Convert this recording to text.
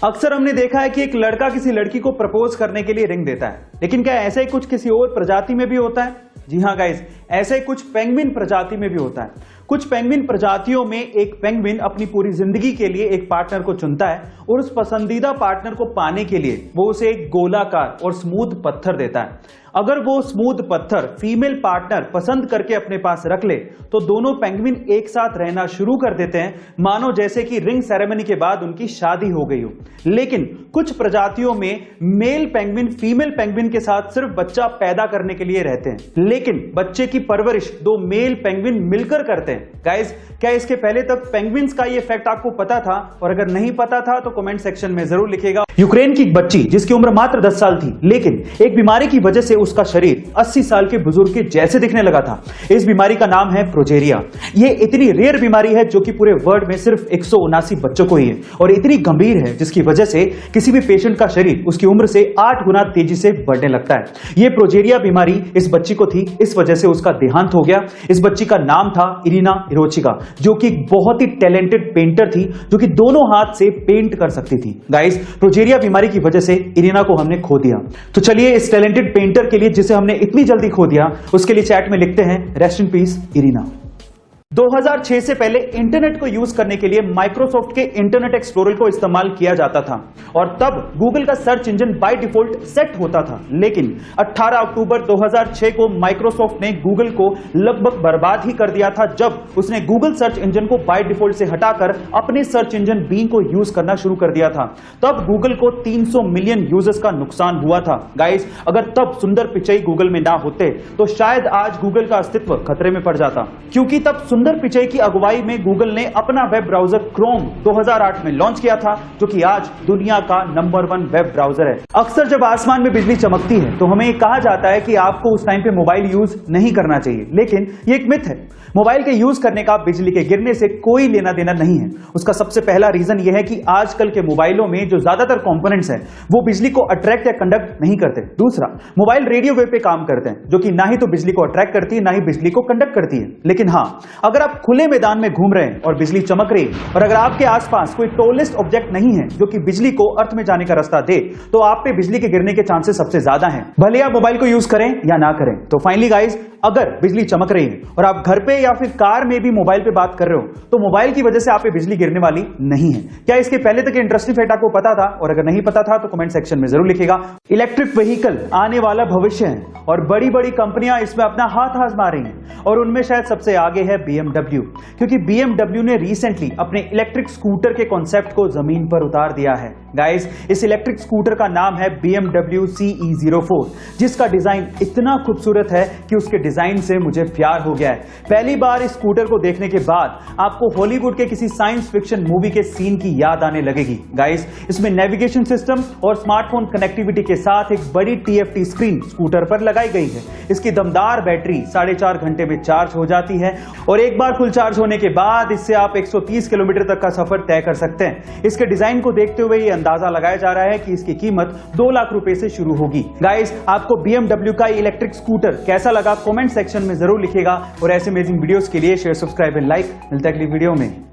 अक्सर हमने देखा है कि एक लड़का किसी लड़की को प्रपोज करने के लिए रिंग देता है, लेकिन क्या ऐसा ही कुछ किसी और प्रजाति में भी होता है? जी हाँ गाइस, ऐसा ही कुछ पेंगुइन प्रजाति में भी होता है। कुछ पेंगुइन प्रजातियों में एक पेंगुइन अपनी पूरी जिंदगी के लिए एक पार्टनर को चुनता है और उस पसंदीदा पार्टनर को पाने के लिए वो उसे एक गोलाकार और स्मूथ पत्थर देता है। अगर वो स्मूथ पत्थर फीमेल पार्टनर पसंद करके अपने पास रख ले तो दोनों पेंगुइन एक साथ रहना शुरू कर देते हैं, मानो जैसे कि रिंग सेरेमनी के बाद उनकी शादी हो गई हो। लेकिन कुछ प्रजातियों में मेल पेंगुइन फीमेल पेंगुइन के साथ सिर्फ बच्चा पैदा करने के लिए रहते हैं, लेकिन बच्चे की परवरिश दो मेल पेंगुइन मिलकर करते हैं। गाइस, क्या इसके पहले तक पेंगुइन्स का ये फैक्ट आपको पता था? और अगर नहीं पता था तो कमेंट सेक्शन में जरूर लिखिएगा। यूक्रेन की एक बच्ची जिसकी उम्र मात्र 10 साल थी, लेकिन एक बीमारी की वजह से उसका शरीर 80 साल के बुजुर्ग के जैसे दिखने लगा था। इस बीमारी का नाम है प्रोजेरिया। ये इतनी रेयर बीमारी है जो कि पूरे वर्ल्ड में सिर्फ 179 बच्चों को ही है और इतनी गंभीर है जिसकी वजह से किसी भी पेशेंट का शरीर उसकी उम्र से 8 गुना तेजी से बढ़ने लगता है। ये प्रोजेरिया बीमारी इस बच्ची को थी, इस वजह से उसका देहांत हो गया। इस बच्ची का नाम था इरिना इरोचिका, जो कि एक बहुत ही टैलेंटेड पेंटर थी, जो कि दोनों हाथ से पेंट कर सकती थी। गाइस, प्रोजेरिया बीमारी की वजह से इरिना को हमने खो दिया। तो चलिए इस टैलेंटेड पेंटर के लिए जिसे हमने इतनी जल्दी खो दिया, उसके लिए चैट में लिखते हैं रेस्ट इन पीस इरिना। 2006 से पहले इंटरनेट को यूज करने के लिए माइक्रोसॉफ्ट के इंटरनेट एक्सप्लोरर को इस्तेमाल किया जाता था और तब गूगल का search engine by default set होता था। लेकिन 18 अक्टूबर 2006 को माइक्रोसॉफ्ट ने गूगल को लगभग बर्बाद ही कर दिया था जब उसने गूगल सर्च इंजन को बाय डिफॉल्ट से हटाकर अपने सर्च इंजन बिंग को यूज करना शुरू कर दिया था। तब गूगल को 300 मिलियन यूजर्स का नुकसान हुआ था। गाइस, अगर तब सुंदर पिचई गूगल में ना होते तो शायद आज गूगल का अस्तित्व खतरे में पड़ जाता, क्योंकि तब सुंदर पिचई की अगुवाई में गूगल ने अपना वेब ब्राउजर क्रोम 2008 में लॉन्च किया था, जो कि आज दुनिया का नंबर 1 वेब ब्राउजर है। अक्सर जब आसमान में बिजली चमकती है तो हमें कहा जाता है कि आपको उस टाइम पे मोबाइल यूज नहीं करना चाहिए, लेकिन ये एक मिथ है। मोबाइल के यूज करने का बिजली के गिरने से कोई लेना देना नहीं है। उसका सबसे पहला रीजन यह है कि आजकल के मोबाइलों में जो ज्यादातर कंपोनेंट्स हैं वो बिजली को अट्रैक्ट या कंडक्ट नहीं करते। दूसरा, मोबाइल रेडियो वेव पे काम करते हैं, जो कि ना ही तो बिजली को अट्रैक्ट करती है ना ही बिजली को कंडक्ट करती है। लेकिन हाँ, अगर आप खुले मैदान में घूम रहे हैं और बिजली चमक रही है और अगर आपके आसपास कोई टॉलेस्ट ऑब्जेक्ट नहीं है जो कि बिजली को अर्थ में जाने का रास्ता दे, तो आप पे बिजली के गिरने के चांसेस सबसे ज्यादा हैं, भले आप मोबाइल को यूज करें या ना करें। तो फाइनली गाइस, अगर बिजली चमक रही है और आप घर पे या फिर कार में भी मोबाइल पे बात कर रहे हो तो मोबाइल की वजह से आप पे बिजली गिरने वाली नहीं है। क्या इसके पहले तक इंटरेस्टिंग फैक्ट आपको पता था? और अगर नहीं पता था तो कमेंट सेक्शन में जरूर लिखिएगा। इलेक्ट्रिक व्हीकल आने वाला भविष्य है और बड़ी बड़ी कंपनियां इसमें अपना हाथ आजमा रही हैं और उनमें शायद सबसे आगे है BMW, क्योंकि BMW ने रिसेंटली अपने इलेक्ट्रिक स्कूटर के कॉन्सेप्ट को जमीन पर उतार दिया है। गाइस, इस इलेक्ट्रिक स्कूटर का नाम है BMW CE04, जिसका डिजाइन इतना खूबसूरत है कि उसके डिजाइन से मुझे प्यार हो गया है। पहली बार इस स्कूटर को देखने के बाद आपको हॉलीवुड के किसी साइंस फिक्शन मूवी के सीन की याद आने लगेगी। गाइस, इसमें नेविगेशन सिस्टम और स्मार्टफोन कनेक्टिविटी के साथ एक बड़ी TFT स्क्रीन स्कूटर पर लगाई गई है। इसकी दमदार बैटरी 4.5 घंटे में चार्ज हो जाती है और एक बार फुल चार्ज होने के बाद इससे आप 130 किलोमीटर तक का सफर तय कर सकते हैं। इसके डिजाइन को देखते हुए ये अंदाजा लगाया जा रहा है कि इसकी कीमत 2 लाख रुपए से शुरू होगी। गाइस, आपको BMW का इलेक्ट्रिक स्कूटर कैसा लगा कमेंट सेक्शन में जरूर लिखिएगा और ऐसे अमेजिंग वीडियोस के लिए शेयर, सब्सक्राइब एंड लाइक। मिलता है अगली वीडियो में।